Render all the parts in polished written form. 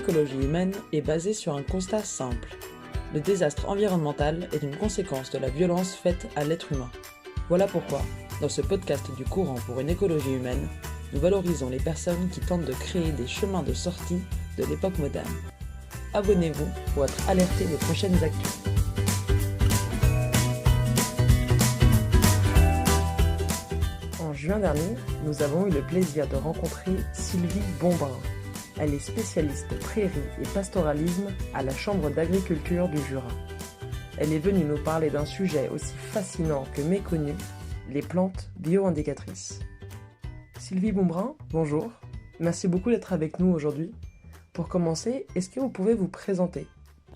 l'écologie humaine est basée sur un constat simple. Le désastre environnemental est une conséquence de la violence faite à l'être humain. Voilà pourquoi, dans ce podcast du courant pour une écologie humaine, nous valorisons les personnes qui tentent de créer des chemins de sortie de l'époque moderne. Abonnez-vous pour être alerté des prochaines actus. En juin dernier, nous avons eu le plaisir de rencontrer Sylvie Bonbrun. Elle est spécialiste prairie et pastoralisme à la Chambre d'agriculture du Jura. Elle est venue nous parler d'un sujet aussi fascinant que méconnu, les plantes bio-indicatrices. Sylvie Bonbrun, bonjour. Merci beaucoup d'être avec nous aujourd'hui. Pour commencer, est-ce que vous pouvez vous présenter ?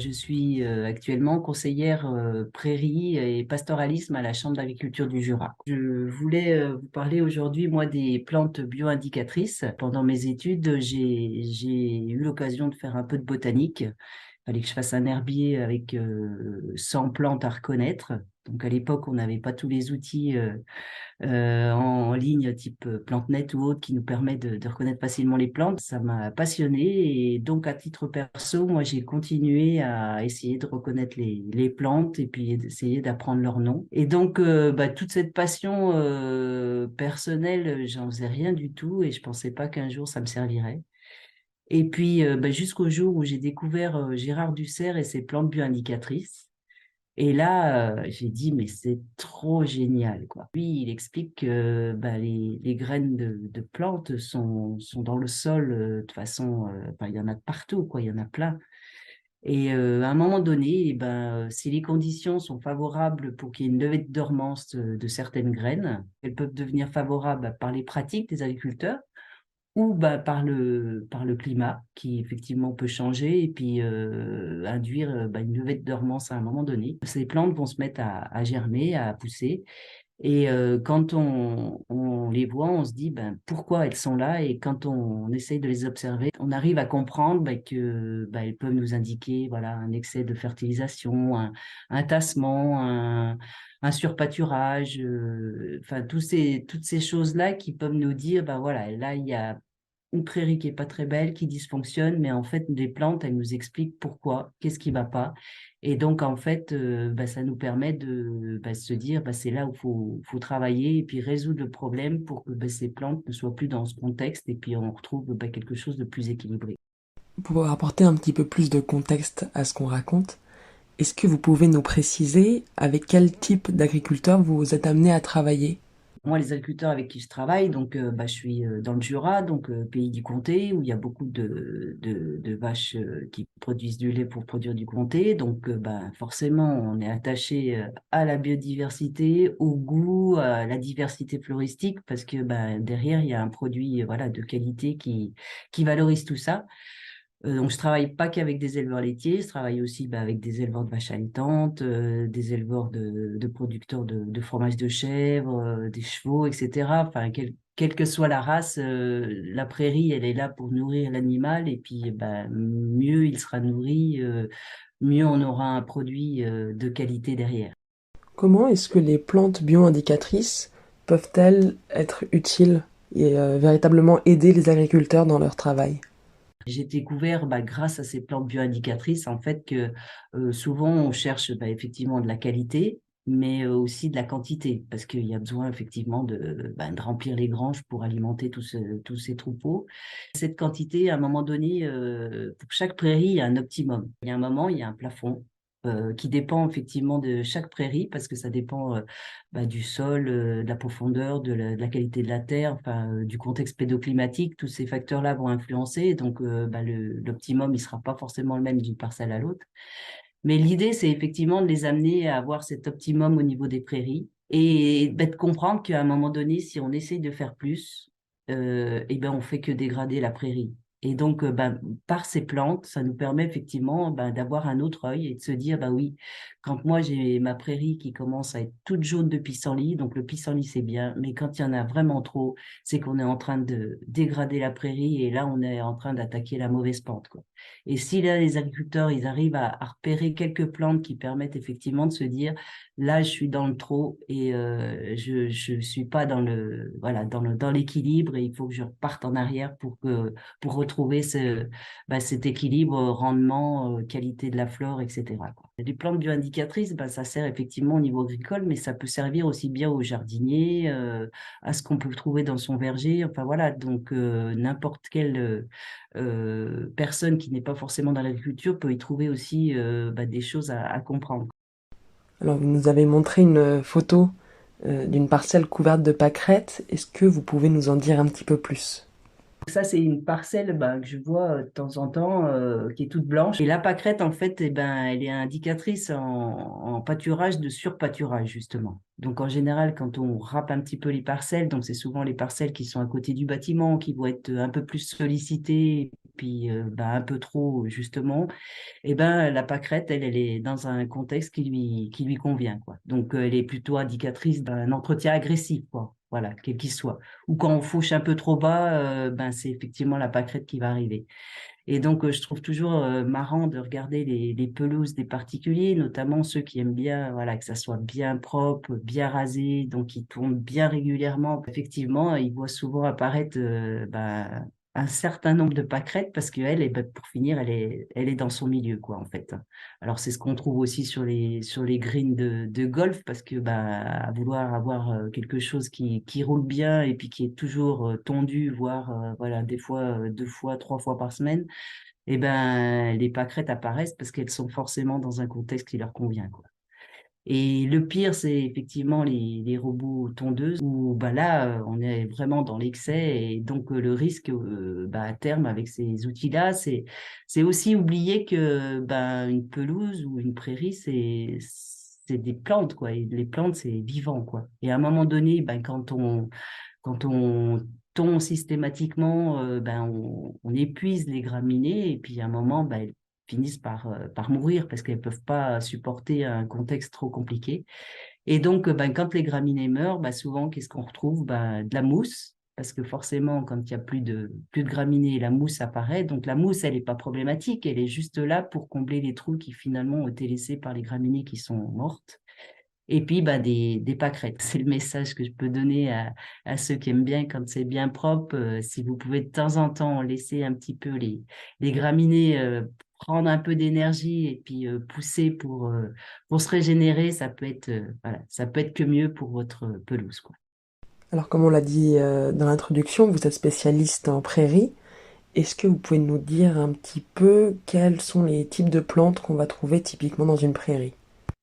Je suis actuellement conseillère prairie et pastoralisme à la Chambre d'agriculture du Jura. Je voulais vous parler aujourd'hui, moi, des plantes bio-indicatrices. Pendant mes études, j'ai eu l'occasion de faire un peu de botanique. Il fallait que je fasse un herbier avec 100 plantes à reconnaître. Donc à l'époque, on n'avait pas tous les outils en ligne, type PlanteNet ou autre, qui nous permet de reconnaître facilement les plantes. Ça m'a passionnée et donc à titre perso, moi j'ai continué à essayer de reconnaître les plantes et puis d'essayer d'apprendre leurs noms. Et donc toute cette passion personnelle, j'en faisais rien du tout et je pensais pas qu'un jour ça me servirait. Et puis jusqu'au jour où j'ai découvert Gérard Dussert et ses plantes bioindicatrices. Et là, j'ai dit, mais c'est trop génial, quoi. Lui, il explique que les graines de plantes sont dans le sol de façon, il y en a de partout, quoi, il y en a plein. Et à un moment donné, si les conditions sont favorables pour qu'il y ait une levée de dormance de certaines graines, elles peuvent devenir favorables par les pratiques des agriculteurs ou par le climat qui effectivement peut changer et puis induire une levée de dormance à un moment donné. Ces plantes vont se mettre à germer, à pousser. Et quand on les voit, on se dit pourquoi elles sont là. Et quand on essaye de les observer, on arrive à comprendre que elles peuvent nous indiquer voilà, un excès de fertilisation, un tassement, un surpâturage, toutes ces choses-là qui peuvent nous dire, voilà, là, il y a une prairie qui est pas très belle, qui dysfonctionne, mais en fait, les plantes, elles nous expliquent pourquoi, qu'est-ce qui va pas. Et donc, en fait, ça nous permet de se dire, c'est là où faut travailler et puis résoudre le problème pour que ces plantes ne soient plus dans ce contexte et puis on retrouve quelque chose de plus équilibré. Pour apporter un petit peu plus de contexte à ce qu'on raconte, est-ce que vous pouvez nous préciser avec quel type d'agriculteur vous êtes amené à travailler ? Moi, les agriculteurs avec qui je travaille, donc je suis dans le Jura, donc pays du comté, où il y a beaucoup de vaches qui produisent du lait pour produire du comté. Donc forcément, on est attaché à la biodiversité, au goût, à la diversité floristique, parce que derrière, il y a un produit voilà, de qualité qui valorise tout ça. Donc, je travaille pas qu'avec des éleveurs laitiers, je travaille aussi avec des éleveurs de vaches allaitantes, des éleveurs de producteurs de fromage de chèvre, des chevaux, etc. Enfin, quelle que soit la race, la prairie, elle est là pour nourrir l'animal et puis mieux il sera nourri, mieux on aura un produit de qualité derrière. Comment est-ce que les plantes bio-indicatrices peuvent-elles être utiles et véritablement aider les agriculteurs dans leur travail ? J'ai découvert, grâce à ces plantes bioindicatrices, en fait, que souvent on cherche effectivement de la qualité, mais aussi de la quantité, parce qu'il y a besoin effectivement de remplir les granges pour alimenter tous ces troupeaux. Cette quantité, à un moment donné, pour chaque prairie, il y a un optimum. Il y a un moment, il y a un plafond qui dépend effectivement de chaque prairie, parce que ça dépend du sol, de la profondeur, de la qualité de la terre, du contexte pédoclimatique. Tous ces facteurs-là vont influencer. Donc, l'optimum, il sera pas forcément le même d'une parcelle à l'autre. Mais l'idée, c'est effectivement de les amener à avoir cet optimum au niveau des prairies et de comprendre qu'à un moment donné, si on essaye de faire plus, on fait que dégrader la prairie. Et donc, par ces plantes, ça nous permet effectivement d'avoir un autre œil et de se dire, oui, Quand moi, j'ai ma prairie qui commence à être toute jaune de pissenlit, donc le pissenlit, c'est bien, mais quand il y en a vraiment trop, c'est qu'on est en train de dégrader la prairie et là, on est en train d'attaquer la mauvaise pente, quoi. Et si là, les agriculteurs, ils arrivent à repérer quelques plantes qui permettent effectivement de se dire, là, je suis dans le trop et je suis pas dans le, voilà, dans l'équilibre et il faut que je reparte en arrière pour retrouver cet équilibre rendement, qualité de la flore, etc., quoi. Les plantes bioindicatrices, ça sert effectivement au niveau agricole, mais ça peut servir aussi bien aux jardiniers, à ce qu'on peut trouver dans son verger. Enfin voilà, donc n'importe quelle personne qui n'est pas forcément dans l'agriculture peut y trouver aussi des choses à comprendre. Alors, vous nous avez montré une photo d'une parcelle couverte de pâquerettes. Est-ce que vous pouvez nous en dire un petit peu plus? Ça, c'est une parcelle que je vois de temps en temps qui est toute blanche. Et la pâquerette, en fait, elle est indicatrice en pâturage de surpâturage, justement. Donc, en général, quand on râpe un petit peu les parcelles, donc c'est souvent les parcelles qui sont à côté du bâtiment, qui vont être un peu plus sollicitées, puis un peu trop, justement, et la pâquerette, elle est dans un contexte qui lui convient, quoi. Donc, elle est plutôt indicatrice d'un entretien agressif, quoi. Voilà, quel qu'il soit. Ou quand on fauche un peu trop bas, c'est effectivement la pâquerette qui va arriver. Et donc, je trouve toujours marrant de regarder les pelouses des particuliers, notamment ceux qui aiment bien, voilà, que ça soit bien propre, bien rasé, donc ils tournent bien régulièrement. Effectivement, ils voient souvent apparaître un certain nombre de pâquerettes parce qu'elle, pour finir, elle est dans son milieu, quoi, en fait. Alors, c'est ce qu'on trouve aussi sur les greens de golf parce que, à vouloir avoir quelque chose qui roule bien et puis qui est toujours tondu, voire, voilà, des fois, 2 fois, 3 fois par semaine, les pâquerettes apparaissent parce qu'elles sont forcément dans un contexte qui leur convient, quoi. Et le pire, c'est effectivement les robots tondeuses où là, on est vraiment dans l'excès et donc le risque à terme avec ces outils-là, c'est aussi oublier que une pelouse ou une prairie, c'est des plantes, quoi. Et les plantes, c'est vivant, quoi. Et à un moment donné, quand on tond systématiquement, on épuise les graminées et puis à un moment, elles finissent par mourir parce qu'elles ne peuvent pas supporter un contexte trop compliqué. Et donc, quand les graminées meurent, souvent, qu'est-ce qu'on retrouve? De la mousse, parce que forcément, quand il n'y a plus de graminées, la mousse apparaît. Donc, la mousse, elle n'est pas problématique, elle est juste là pour combler les trous qui finalement ont été laissés par les graminées qui sont mortes. Et puis, des pâquerettes. C'est le message que je peux donner à ceux qui aiment bien quand c'est bien propre. Si vous pouvez de temps en temps laisser un petit peu les graminées prendre un peu d'énergie et puis pousser pour se régénérer, ça peut être, voilà, ça peut être que mieux pour votre pelouse, quoi. Alors, comme on l'a dit dans l'introduction, vous êtes spécialiste en prairie. Est-ce que vous pouvez nous dire un petit peu quels sont les types de plantes qu'on va trouver typiquement dans une prairie?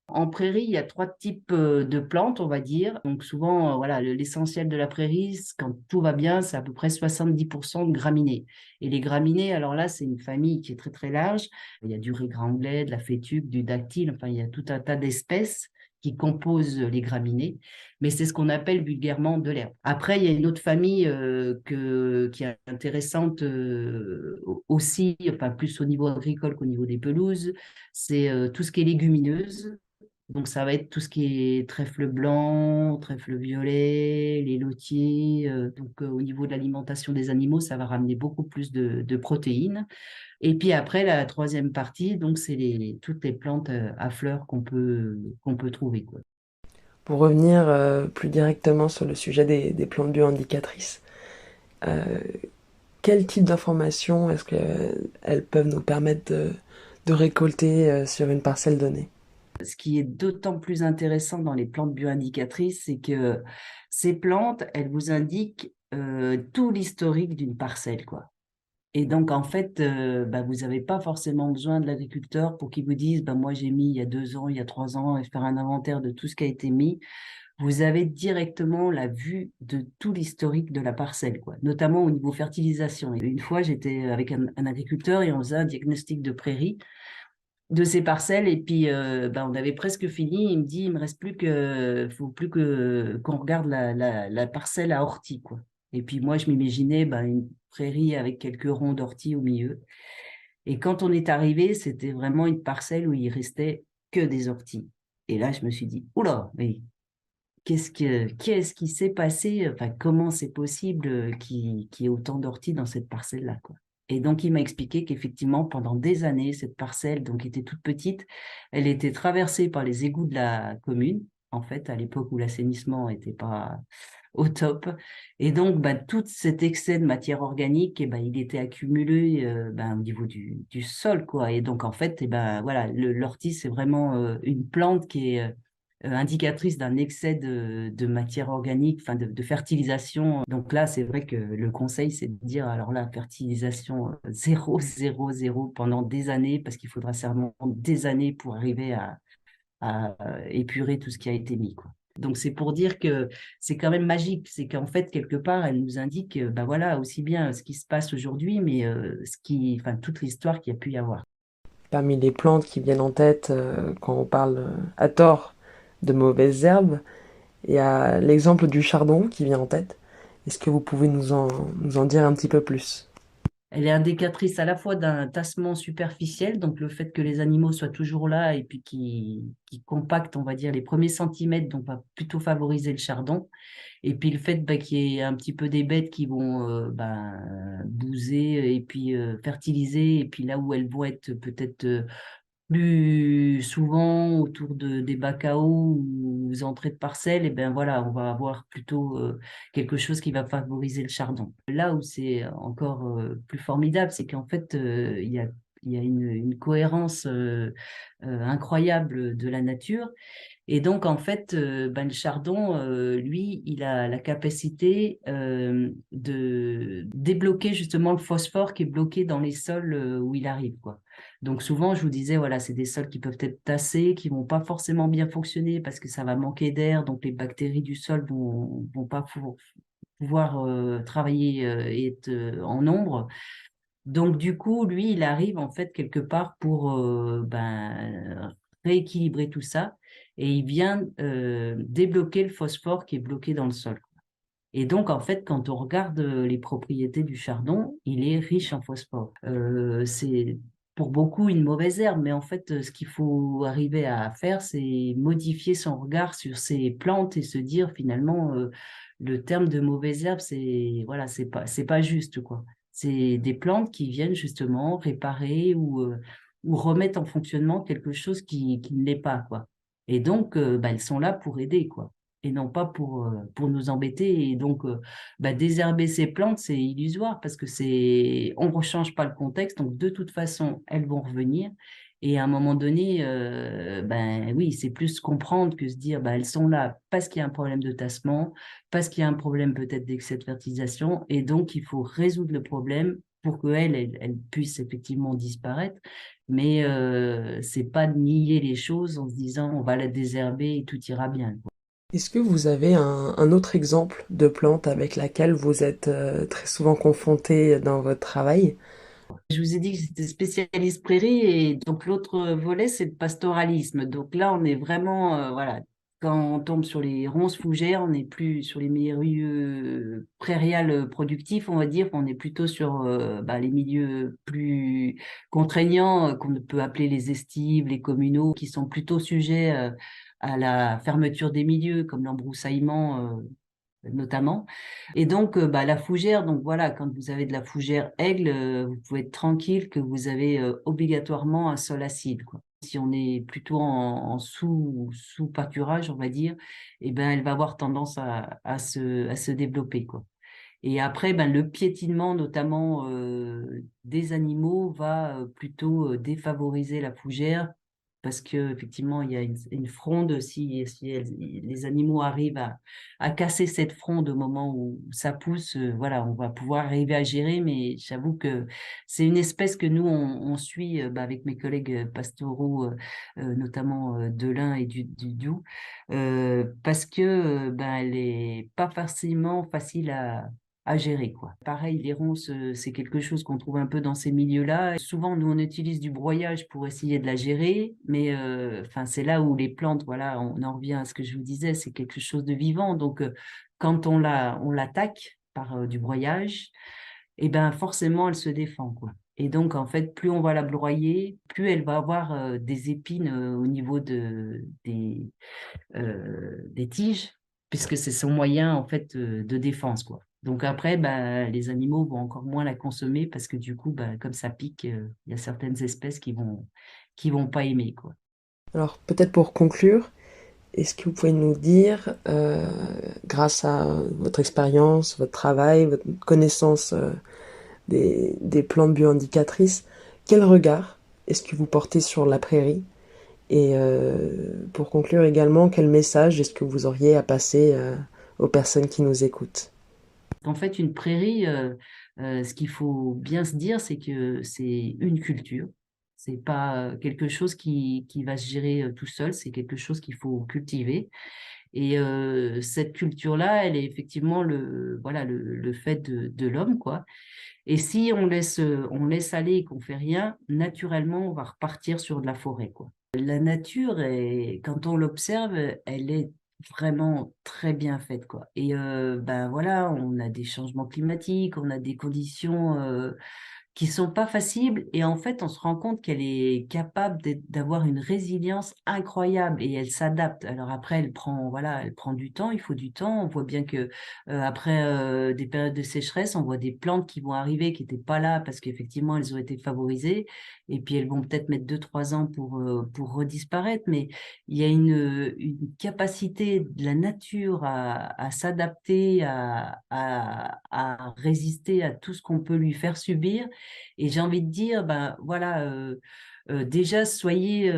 En prairie, il y a 3 types de plantes, on va dire. Donc souvent, voilà, l'essentiel de la prairie, quand tout va bien, c'est à peu près 70% de graminées. Et les graminées, alors là, c'est une famille qui est très très large. Il y a du raigrand anglais, de la fétuque, du dactyle, enfin, il y a tout un tas d'espèces qui composent les graminées, mais c'est ce qu'on appelle vulgairement de l'herbe. Après, il y a une autre famille qui est intéressante aussi, enfin plus au niveau agricole qu'au niveau des pelouses, c'est tout ce qui est légumineuse. Donc, ça va être tout ce qui est trèfle blanc, trèfle violet, les lotiers. Au niveau de l'alimentation des animaux, ça va ramener beaucoup plus de protéines. Et puis après, la troisième partie, donc, c'est toutes les plantes à fleurs qu'on peut trouver, quoi. Pour revenir plus directement sur le sujet des plantes bioindicatrices, euh, quel type d'informations est-ce qu'elles peuvent nous permettre de récolter sur une parcelle donnée? Ce qui est d'autant plus intéressant dans les plantes bioindicatrices, c'est que ces plantes, elles vous indiquent tout l'historique d'une parcelle, quoi. Et donc, en fait, vous n'avez pas forcément besoin de l'agriculteur pour qu'il vous dise, moi, j'ai mis il y a 2 ans, il y a 3 ans, et faire un inventaire de tout ce qui a été mis. Vous avez directement la vue de tout l'historique de la parcelle, quoi, notamment au niveau fertilisation. Et une fois, j'étais avec un agriculteur et on faisait un diagnostic de prairie de ces parcelles et puis on avait presque fini. Il me dit, il me reste faut plus que qu'on regarde la parcelle à ortie, quoi. Et puis moi, je m'imaginais une prairie avec quelques ronds d'ortie au milieu. Et quand on est arrivé, c'était vraiment une parcelle où il restait que des orties. Et là, je me suis dit, oula, mais qu'est-ce qui s'est passé? Enfin, comment c'est possible qu'il y ait autant d'orties dans cette parcelle-là, quoi. Et donc, il m'a expliqué qu'effectivement, pendant des années, cette parcelle, donc, qui était toute petite, elle était traversée par les égouts de la commune, en fait, à l'époque où l'assainissement n'était pas au top. Et donc, bah, tout cet excès de matière organique, eh ben, il était accumulé au niveau du sol, quoi. Et donc, en fait, voilà, l'ortie, c'est vraiment une plante qui est indicatrice d'un excès de matière organique, enfin de fertilisation. Donc là, c'est vrai que le conseil, c'est de dire, alors là, fertilisation zéro, zéro, zéro pendant des années, parce qu'il faudra certainement des années pour arriver à épurer tout ce qui a été mis, quoi. Donc c'est pour dire que c'est quand même magique, c'est qu'en fait, quelque part, elle nous indique, ben voilà, aussi bien ce qui se passe aujourd'hui, mais enfin, toute l'histoire qu'il y a pu y avoir. Parmi les plantes qui viennent en tête quand on parle à tort de mauvaises herbes, il y a l'exemple du chardon qui vient en tête. Est-ce que vous pouvez nous en dire un petit peu plus? Elle est indicatrice à la fois d'un tassement superficiel, donc le fait que les animaux soient toujours là et puis qui compactent, on va dire, les premiers centimètres, donc va plutôt favoriser le chardon. Et puis le fait qu'il y ait un petit peu des bêtes qui vont bouser et puis fertiliser, et puis là où elles vont être peut-être plus souvent autour des bacs à eau ou aux entrées de parcelles, et ben voilà, on va avoir plutôt quelque chose qui va favoriser le chardon. Là où c'est encore plus formidable, c'est qu'en fait, il y a une cohérence incroyable de la nature. Et donc, en fait, le chardon, lui, il a la capacité de débloquer justement le phosphore qui est bloqué dans les sols où il arrive, quoi. Donc, souvent, je vous disais, voilà, c'est des sols qui peuvent être tassés, qui vont pas forcément bien fonctionner parce que ça va manquer d'air, donc les bactéries du sol vont pas pouvoir travailler et être en nombre. Donc, du coup, lui, il arrive en fait quelque part pour rééquilibrer tout ça et il vient débloquer le phosphore qui est bloqué dans le sol. Et donc, en fait, quand on regarde les propriétés du chardon, il est riche en phosphore. C'est pour beaucoup une mauvaise herbe, mais en fait, ce qu'il faut arriver à faire, c'est modifier son regard sur ces plantes et se dire finalement, le terme de mauvaise herbe, c'est voilà, c'est pas juste, quoi. C'est des plantes qui viennent justement réparer ou remettre en fonctionnement quelque chose qui ne l'est pas, quoi. Et donc, elles sont là pour aider, quoi, et non pas pour nous embêter. Et donc, désherber ces plantes, c'est illusoire parce que on ne change pas le contexte. Donc, de toute façon, elles vont revenir. Et à un moment donné, oui, c'est plus comprendre que se dire, elles sont là parce qu'il y a un problème de tassement, parce qu'il y a un problème peut-être d'excès de fertilisation. Et donc, il faut résoudre le problème pour qu'elles puissent effectivement disparaître. Mais c'est pas de nier les choses en se disant, on va la désherber et tout ira bien, quoi. Est-ce que vous avez un autre exemple de plante avec laquelle vous êtes très souvent confronté dans votre travail? Je vous ai dit que j'étais spécialiste prairie et donc l'autre volet, c'est le pastoralisme. Donc là, on est vraiment, voilà, quand on tombe sur les ronces fougères, on n'est plus sur les milieux prairiales productifs, on va dire, on est plutôt sur les milieux plus contraignants qu'on peut appeler les estives, les communaux, qui sont plutôt sujets à la fermeture des milieux, comme l'embroussaillement notamment. Et donc, la fougère, donc voilà, quand vous avez de la fougère aigle, vous pouvez être tranquille que vous avez obligatoirement un sol acide, quoi. Si on est plutôt en sous pâturage, on va dire, eh ben, elle va avoir tendance à se développer, quoi. Et après, le piétinement, notamment des animaux, va plutôt défavoriser la fougère parce que effectivement, il y a une fronde. Si les animaux arrivent à casser cette fronde au moment où ça pousse, voilà, on va pouvoir arriver à gérer. Mais j'avoue que c'est une espèce que nous on suit avec mes collègues pastoraux, notamment de l'Ain et du Doubs, parce que elle est pas facilement facile à gérer, quoi. Pareil, les ronces, c'est quelque chose qu'on trouve un peu dans ces milieux-là. Souvent, nous, on utilise du broyage pour essayer de la gérer, mais enfin, c'est là où les plantes, voilà, on en revient à ce que je vous disais, c'est quelque chose de vivant. Donc, quand on l'attaque par du broyage, et ben forcément elle se défend, quoi. Et donc en fait, plus on va la broyer, plus elle va avoir des épines au niveau des tiges, puisque c'est son moyen en fait de défense, quoi. Donc après, bah, les animaux vont encore moins la consommer parce que du coup, bah, comme ça pique, il y a certaines espèces qui vont pas aimer, quoi. Alors peut-être pour conclure, est-ce que vous pouvez nous dire, grâce à votre expérience, votre travail, votre connaissance des plantes bioindicatrices, quel regard est-ce que vous portez sur la prairie? Et pour conclure également, quel message est-ce que vous auriez à passer aux personnes qui nous écoutent? En fait, une prairie, ce qu'il faut bien se dire, c'est que c'est une culture. C'est pas quelque chose qui va se gérer tout seul, c'est quelque chose qu'il faut cultiver. Et cette culture-là, elle est effectivement voilà, le fait de l'homme, quoi. Et si on laisse aller et qu'on fait rien, naturellement, on va repartir sur de la forêt, quoi. La nature, quand on l'observe, elle est vraiment très bien faite, quoi. Et ben voilà, on a des changements climatiques, on a des conditions qui sont pas faciles. Et en fait, on se rend compte qu'elle est capable d'avoir une résilience incroyable et elle s'adapte. Alors après, voilà, elle prend du temps, il faut du temps. On voit bien que après des périodes de sécheresse, on voit des plantes qui vont arriver qui n'étaient pas là parce qu'effectivement, elles ont été favorisées. Et puis, elles vont peut-être mettre 2, 3 ans pour redisparaître. Mais il y a une capacité de la nature à s'adapter, à résister à tout ce qu'on peut lui faire subir. Et j'ai envie de dire, ben voilà, déjà soyez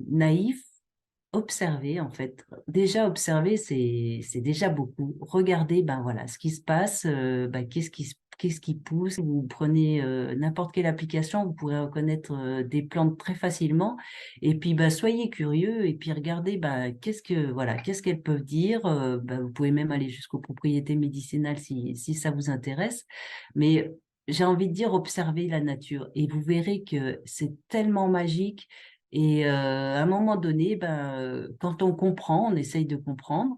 naïfs, observez en fait. Déjà observer, c'est déjà beaucoup. Regardez, ben voilà, ce qui se passe, ben, qu'est-ce qui pousse. Vous prenez n'importe quelle application, vous pourrez reconnaître des plantes très facilement. Et puis, ben, soyez curieux et puis regardez, ben, qu'est-ce qu'elles peuvent dire. Ben, vous pouvez même aller jusqu'aux propriétés médicinales si ça vous intéresse. Mais j'ai envie de dire, observez la nature et vous verrez que c'est tellement magique. Et à un moment donné, ben, quand on comprend, on essaye de comprendre,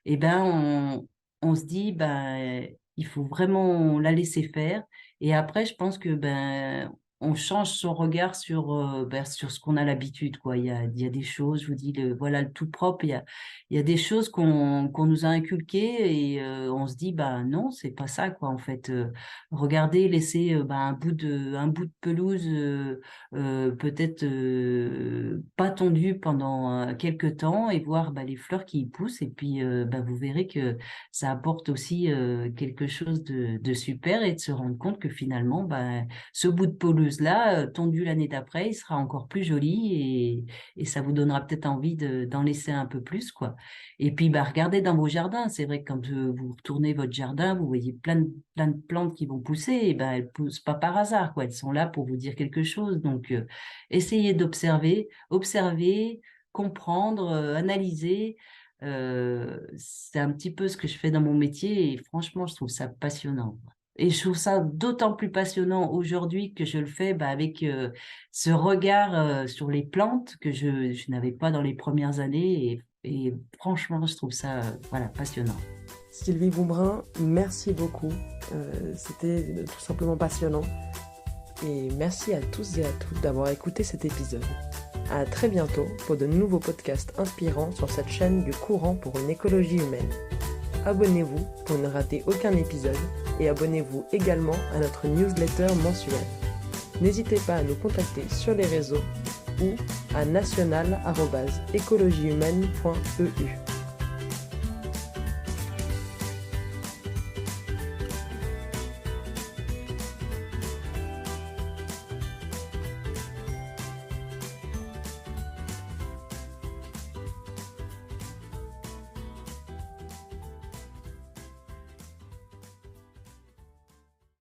et ben on se dit ben il faut vraiment la laisser faire. Et après, je pense que ben on change son regard sur ce qu'on a l'habitude, quoi. Il y a des choses, je vous dis, voilà, le tout propre. Il y a des choses qu'on nous a inculquées et on se dit ben non, c'est pas ça, quoi. En fait, regardez, laisser ben, un bout de pelouse peut-être pas tondu pendant quelques temps et voir bah, les fleurs qui y poussent. Et puis, bah, vous verrez que ça apporte aussi quelque chose de super et de se rendre compte que finalement, bah, ce bout de pelouse-là, tondu l'année d'après, il sera encore plus joli et ça vous donnera peut-être envie d'en laisser un peu plus, quoi. Et puis, bah, regardez dans vos jardins. C'est vrai que quand vous retournez votre jardin, vous voyez plein de plantes qui vont pousser. Et ben, elles poussent pas par hasard, quoi. Elles sont là pour vous dire quelque chose. Donc, essayez d'observer, observer, comprendre, analyser. C'est un petit peu ce que je fais dans mon métier et franchement, je trouve ça passionnant, quoi. Et je trouve ça d'autant plus passionnant aujourd'hui que je le fais bah, avec ce regard sur les plantes que je n'avais pas dans les premières années. Et franchement, je trouve ça voilà, passionnant. Sylvie Boumbrin, merci beaucoup. C'était tout simplement passionnant. Et merci à tous et à toutes d'avoir écouté cet épisode. À très bientôt pour de nouveaux podcasts inspirants sur cette chaîne du courant pour une écologie humaine. Abonnez-vous pour ne rater aucun épisode et abonnez-vous également à notre newsletter mensuelle. N'hésitez pas à nous contacter sur les réseaux ou à national@écologiehumaine.eu.